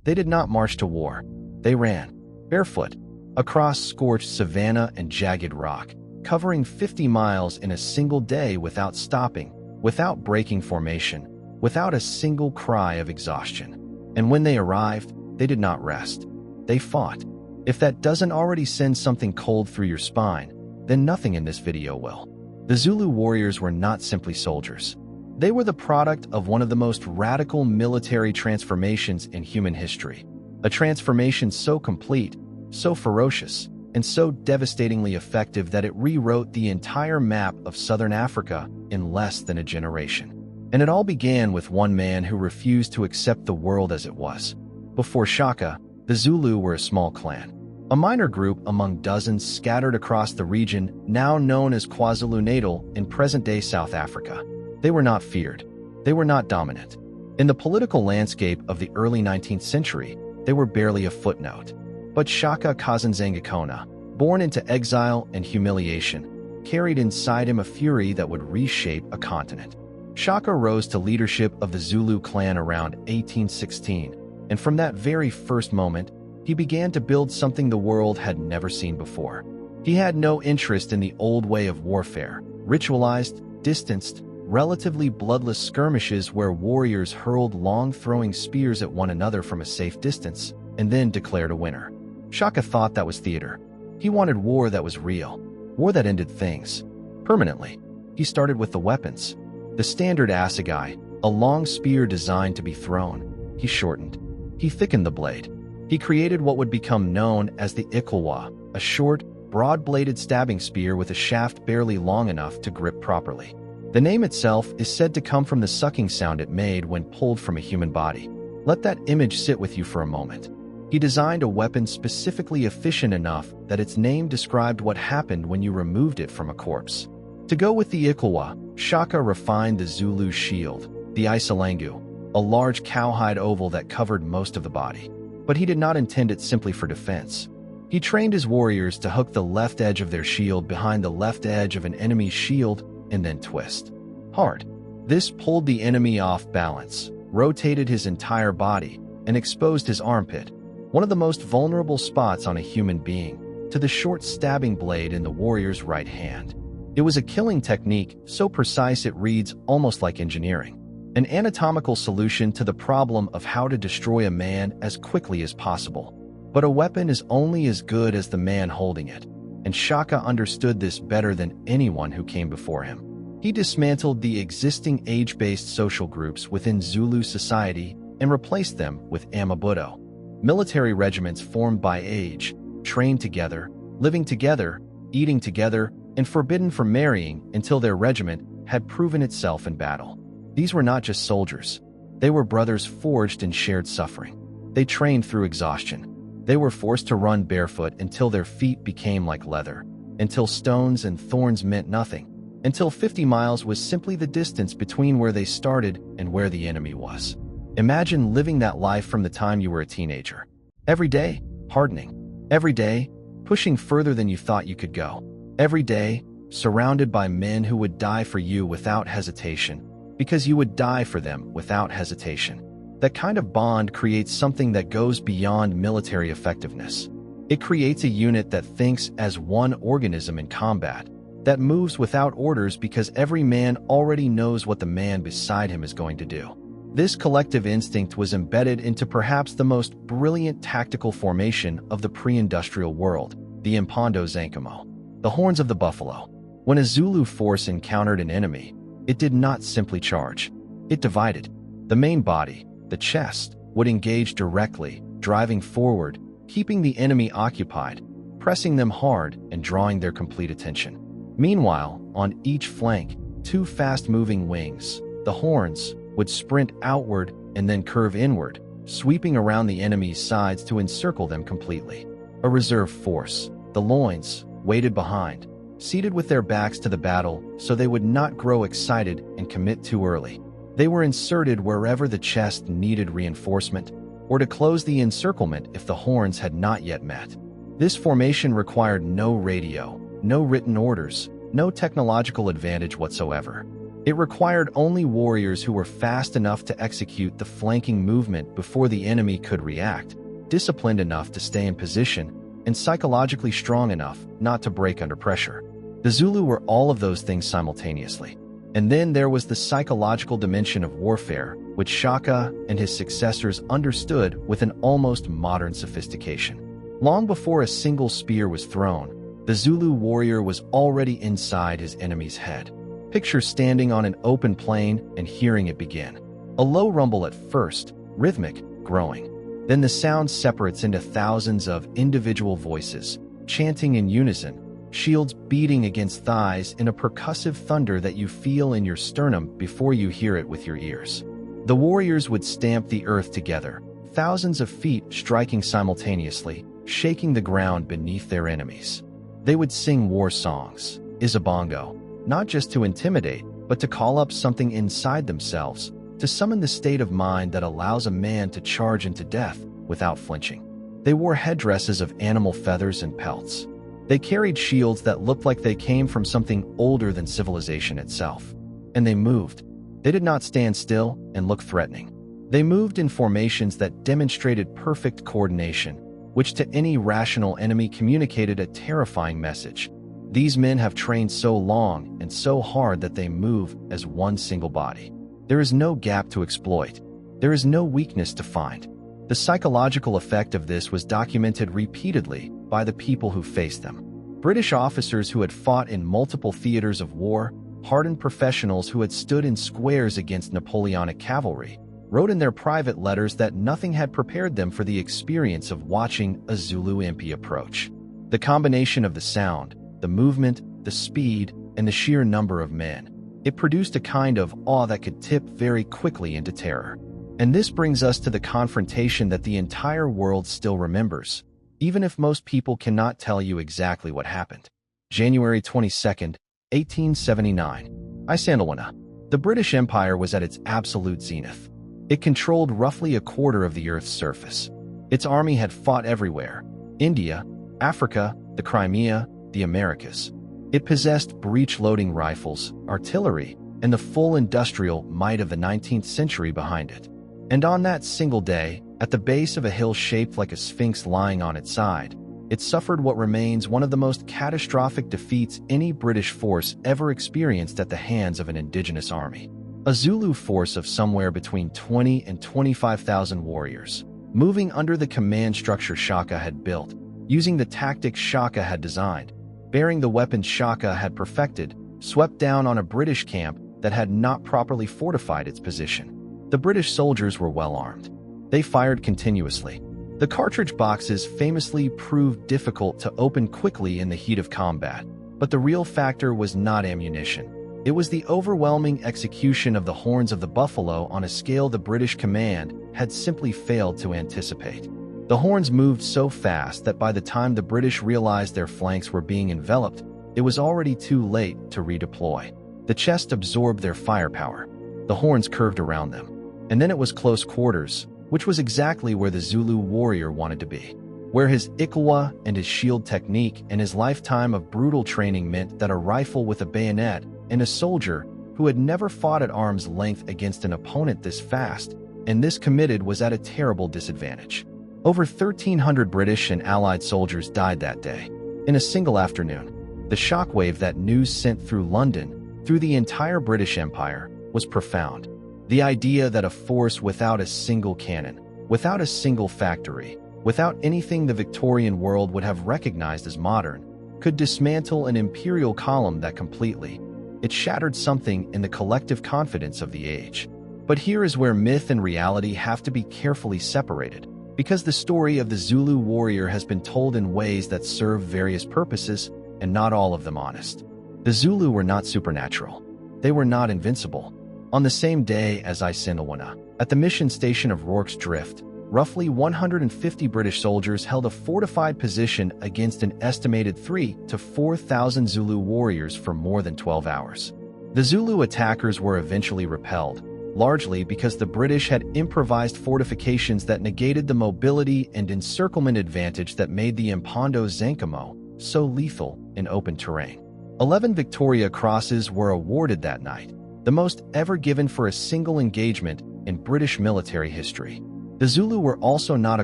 They did not march to war. They ran, barefoot, across scorched savanna and jagged rock, covering 50 miles in a single day without stopping, without breaking formation, without a single cry of exhaustion. And when they arrived, they did not rest. They fought. If that doesn't already send something cold through your spine, then nothing in this video will. The Zulu warriors were not simply soldiers. They were the product of one of the most radical military transformations in human history. A transformation so complete, so ferocious, and so devastatingly effective that it rewrote the entire map of southern Africa in less than a generation. And it all began with one man who refused to accept the world as it was. Before Shaka, the Zulu were a small clan, a minor group among dozens scattered across the region now known as KwaZulu-Natal in present-day South Africa. They were not feared. They were not dominant. In the political landscape of the early 19th century, they were barely a footnote. But Shaka Zulu, born into exile and humiliation, carried inside him a fury that would reshape a continent. Shaka rose to leadership of the Zulu clan around 1816, and from that very first moment, he began to build something the world had never seen before. He had no interest in the old way of warfare, ritualized, distanced, relatively bloodless skirmishes where warriors hurled long throwing spears at one another from a safe distance and then declared a winner. Shaka thought that was theater. He wanted war that was real, war that ended things permanently. He started with the weapons. The standard assegai, a long spear designed to be thrown. He shortened. He thickened the blade. He created what would become known as the Ikalwa, a short, broad-bladed stabbing spear with a shaft barely long enough to grip properly. The name itself is said to come from the sucking sound it made when pulled from a human body. Let that image sit with you for a moment. He designed a weapon specifically efficient enough that its name described what happened when you removed it from a corpse. To go with the Ikalwa, Shaka refined the Zulu shield, the Isandlwana, a large cowhide oval that covered most of the body. But he did not intend it simply for defense. He trained his warriors to hook the left edge of their shield behind the left edge of an enemy's shield and then twist hard. This pulled the enemy off balance, rotated his entire body, and exposed his armpit, one of the most vulnerable spots on a human being, to the short stabbing blade in the warrior's right hand. It was a killing technique so precise it reads almost like engineering, an anatomical solution to the problem of how to destroy a man as quickly as possible. But a weapon is only as good as the man holding it, and Shaka understood this better than anyone who came before him. He dismantled the existing age-based social groups within Zulu society and replaced them with Amabuto, military regiments formed by age, trained together, living together, eating together, and forbidden from marrying until their regiment had proven itself in battle. These were not just soldiers. They were brothers forged in shared suffering. They trained through exhaustion. They were forced to run barefoot until their feet became like leather, until stones and thorns meant nothing, until 50 miles was simply the distance between where they started and where the enemy was. Imagine living that life from the time you were a teenager. Every day, hardening. Every day, pushing further than you thought you could go. Every day, surrounded by men who would die for you without hesitation, because you would die for them without hesitation. That kind of bond creates something that goes beyond military effectiveness. It creates a unit that thinks as one organism in combat, that moves without orders because every man already knows what the man beside him is going to do. This collective instinct was embedded into perhaps the most brilliant tactical formation of the pre-industrial world, the Impondo Zankamo, the horns of the buffalo. When a Zulu force encountered an enemy, it did not simply charge. It divided. The main body, the chest, would engage directly, driving forward, keeping the enemy occupied, pressing them hard and drawing their complete attention. Meanwhile, on each flank, two fast-moving wings, the horns, would sprint outward and then curve inward, sweeping around the enemy's sides to encircle them completely. A reserve force, the loins, waited behind, seated with their backs to the battle so they would not grow excited and commit too early. They were inserted wherever the chest needed reinforcement, or to close the encirclement if the horns had not yet met. This formation required no radio, no written orders, no technological advantage whatsoever. It required only warriors who were fast enough to execute the flanking movement before the enemy could react, disciplined enough to stay in position, and psychologically strong enough not to break under pressure. The Zulu were all of those things simultaneously. And then there was the psychological dimension of warfare, which Shaka and his successors understood with an almost modern sophistication. Long before a single spear was thrown, the Zulu warrior was already inside his enemy's head. Picture standing on an open plain and hearing it begin. A low rumble at first, rhythmic, growing. Then the sound separates into thousands of individual voices, chanting in unison, shields beating against thighs in a percussive thunder that you feel in your sternum before you hear it with your ears. The warriors would stamp the earth together, thousands of feet striking simultaneously, shaking the ground beneath their enemies. They would sing war songs, Isabongo, not just to intimidate, but to call up something inside themselves, to summon the state of mind that allows a man to charge into death without flinching. They wore headdresses of animal feathers and pelts. They carried shields that looked like they came from something older than civilization itself. And they moved. They did not stand still and look threatening. They moved in formations that demonstrated perfect coordination, which to any rational enemy communicated a terrifying message. These men have trained so long and so hard that they move as one single body. There is no gap to exploit. There is no weakness to find. The psychological effect of this was documented repeatedly by the people who faced them. British officers who had fought in multiple theaters of war, hardened professionals who had stood in squares against Napoleonic cavalry, wrote in their private letters that nothing had prepared them for the experience of watching a Zulu impi approach. The combination of the sound, the movement, the speed, and the sheer number of men, it produced a kind of awe that could tip very quickly into terror. And this brings us to the confrontation that the entire world still remembers, even if most people cannot tell you exactly what happened. January 22nd, 1879. Isandlwana. The British Empire was at its absolute zenith. It controlled roughly a quarter of the Earth's surface. Its army had fought everywhere: India, Africa, the Crimea, the Americas. It possessed breech-loading rifles, artillery, and the full industrial might of the 19th century behind it. And on that single day, at the base of a hill shaped like a sphinx lying on its side, it suffered what remains one of the most catastrophic defeats any British force ever experienced at the hands of an indigenous army. A Zulu force of somewhere between 20 and 25,000 warriors, moving under the command structure Shaka had built, using the tactics Shaka had designed, bearing the weapons Shaka had perfected, swept down on a British camp that had not properly fortified its position. The British soldiers were well armed. They fired continuously. The cartridge boxes famously proved difficult to open quickly in the heat of combat, but the real factor was not ammunition. It was the overwhelming execution of the horns of the buffalo on a scale the British command had simply failed to anticipate. The horns moved so fast that by the time the British realized their flanks were being enveloped, it was already too late to redeploy. The chest absorbed their firepower. The horns curved around them. And then it was close quarters, which was exactly where the Zulu warrior wanted to be, where his ikawa and his shield technique and his lifetime of brutal training meant that a rifle with a bayonet and a soldier who had never fought at arm's length against an opponent this fast and this committed was at a terrible disadvantage. Over 1,300 British and Allied soldiers died that day. In a single afternoon, the shockwave that news sent through London, through the entire British Empire, was profound. The idea that a force without a single cannon, without a single factory, without anything the Victorian world would have recognized as modern, could dismantle an imperial column that completely. It shattered something in the collective confidence of the age. But here is where myth and reality have to be carefully separated, because the story of the Zulu warrior has been told in ways that serve various purposes, and not all of them honest. The Zulu were not supernatural. They were not invincible. On the same day as Isandlwana, at the mission station of Rorke's Drift, roughly 150 British soldiers held a fortified position against an estimated 3,000 to 4,000 Zulu warriors for more than 12 hours. The Zulu attackers were eventually repelled, largely because the British had improvised fortifications that negated the mobility and encirclement advantage that made the Impondo Zankamo so lethal in open terrain. 11 Victoria Crosses were awarded that night. the most ever given for a single engagement in British military history. The Zulu were also not a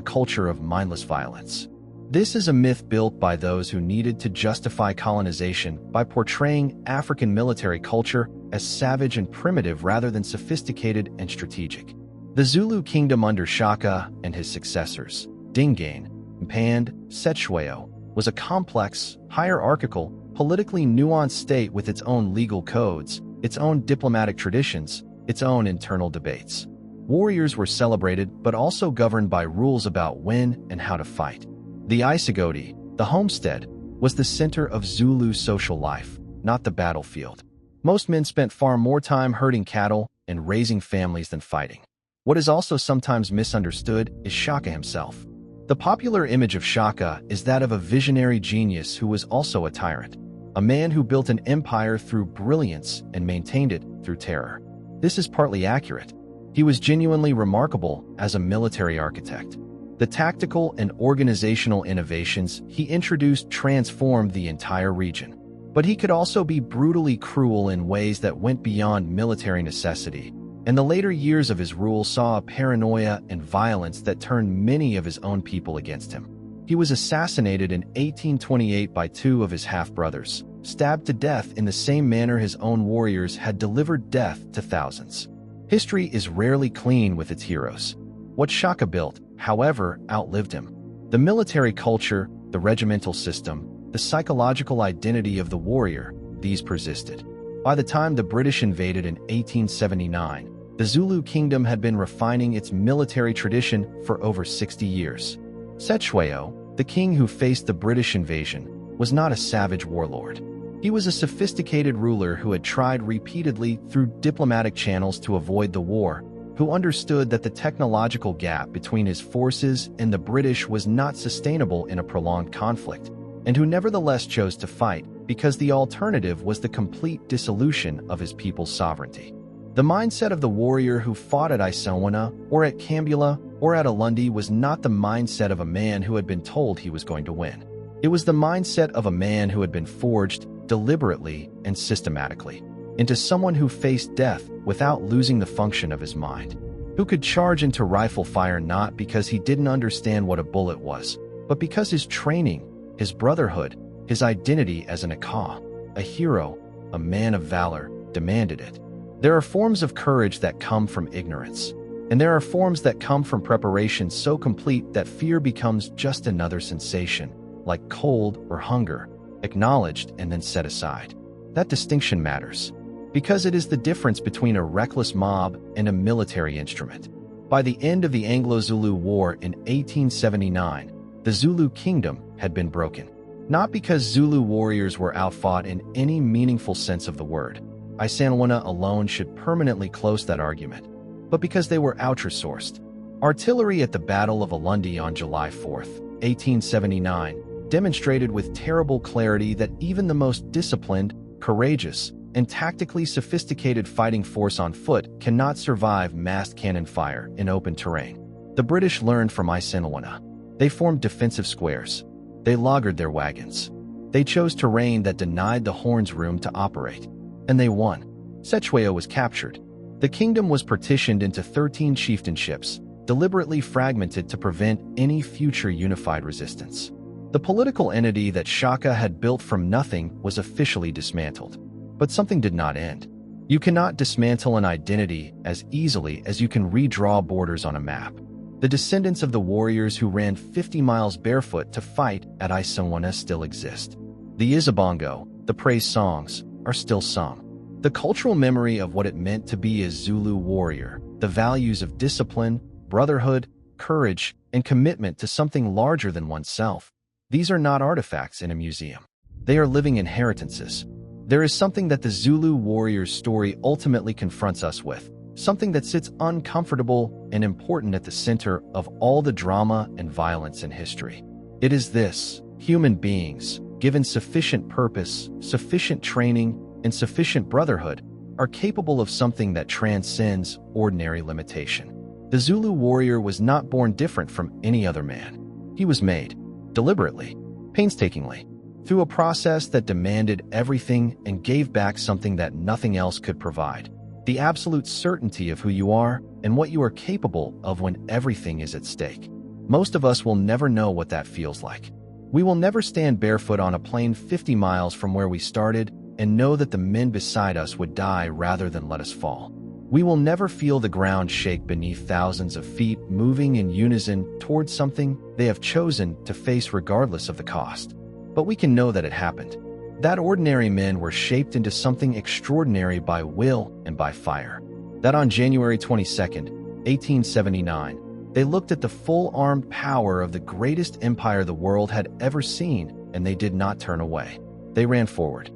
culture of mindless violence. This is a myth built by those who needed to justify colonization by portraying African military culture as savage and primitive rather than sophisticated and strategic. The Zulu kingdom under Shaka and his successors, Dingaan, Mpande, Cetshwayo, was a complex, hierarchical, politically nuanced state with its own legal codes, its own diplomatic traditions, its own internal debates. Warriors were celebrated but also governed by rules about when and how to fight. The Isagodi, the homestead, was the center of Zulu social life, not the battlefield. Most men spent far more time herding cattle and raising families than fighting. What is also sometimes misunderstood is Shaka himself. The popular image of Shaka is that of a visionary genius who was also a tyrant, a man who built an empire through brilliance and maintained it through terror. This is partly accurate. He was genuinely remarkable as a military architect. The tactical and organizational innovations he introduced transformed the entire region. But he could also be brutally cruel in ways that went beyond military necessity, and the later years of his rule saw a paranoia and violence that turned many of his own people against him. He was assassinated in 1828 by two of his half-brothers, stabbed to death in the same manner his own warriors had delivered death to thousands. History is rarely clean with its heroes. What Shaka built, however, outlived him. The military culture, the regimental system, the psychological identity of the warrior, these persisted. By the time the British invaded in 1879, the Zulu kingdom had been refining its military tradition for over 60 years. Cetshwayo, the king who faced the British invasion, was not a savage warlord. He was a sophisticated ruler who had tried repeatedly through diplomatic channels to avoid the war, who understood that the technological gap between his forces and the British was not sustainable in a prolonged conflict, and who nevertheless chose to fight because the alternative was the complete dissolution of his people's sovereignty. The mindset of the warrior who fought at Isandlwana or at Kambula or at Ulundi was not the mindset of a man who had been told he was going to win. It was the mindset of a man who had been forged deliberately and systematically into someone who faced death without losing the function of his mind, who could charge into rifle fire not because he didn't understand what a bullet was, but because his training, his brotherhood, his identity as an Aka, a hero, a man of valor, demanded it. There are forms of courage that come from ignorance, and there are forms that come from preparation so complete that fear becomes just another sensation, like cold or hunger, acknowledged and then set aside. That distinction matters, because it is the difference between a reckless mob and a military instrument. By the end of the Anglo-Zulu War in 1879, the Zulu kingdom had been broken. Not because Zulu warriors were outfought in any meaningful sense of the word. Isandlwana alone should permanently close that argument, but because they were outresourced. Artillery at the Battle of Ulundi on July 4, 1879, demonstrated with terrible clarity that even the most disciplined, courageous, and tactically sophisticated fighting force on foot cannot survive massed cannon fire in open terrain. The British learned from Isandlwana. They formed defensive squares. They lagered their wagons. They chose terrain that denied the horns room to operate. And they won. Cetshwayo was captured. The kingdom was partitioned into 13 chieftainships, deliberately fragmented to prevent any future unified resistance. The political entity that Shaka had built from nothing was officially dismantled. But something did not end. You cannot dismantle an identity as easily as you can redraw borders on a map. The descendants of the warriors who ran 50 miles barefoot to fight at Isandlwana still exist. The Izabongo, the praise songs, are still sung. The cultural memory of what it meant to be a Zulu warrior, the values of discipline, brotherhood, courage, and commitment to something larger than oneself. These are not artifacts in a museum. They are living inheritances. There is something that the Zulu warrior's story ultimately confronts us with, something that sits uncomfortable and important at the center of all the drama and violence in history. It is this: human beings, given sufficient purpose, sufficient training, and sufficient brotherhood, are capable of something that transcends ordinary limitation. The Zulu warrior was not born different from any other man. He was made, deliberately, painstakingly, through a process that demanded everything and gave back something that nothing else could provide: the absolute certainty of who you are and what you are capable of when everything is at stake. Most of us will never know what that feels like. We will never stand barefoot on a plane 50 miles from where we started and know that the men beside us would die rather than let us fall. We will never feel the ground shake beneath thousands of feet moving in unison towards something they have chosen to face regardless of the cost. But we can know that it happened. That ordinary men were shaped into something extraordinary by will and by fire. That on January 22nd, 1879, they looked at the full-armed power of the greatest empire the world had ever seen, and they did not turn away. They ran forward.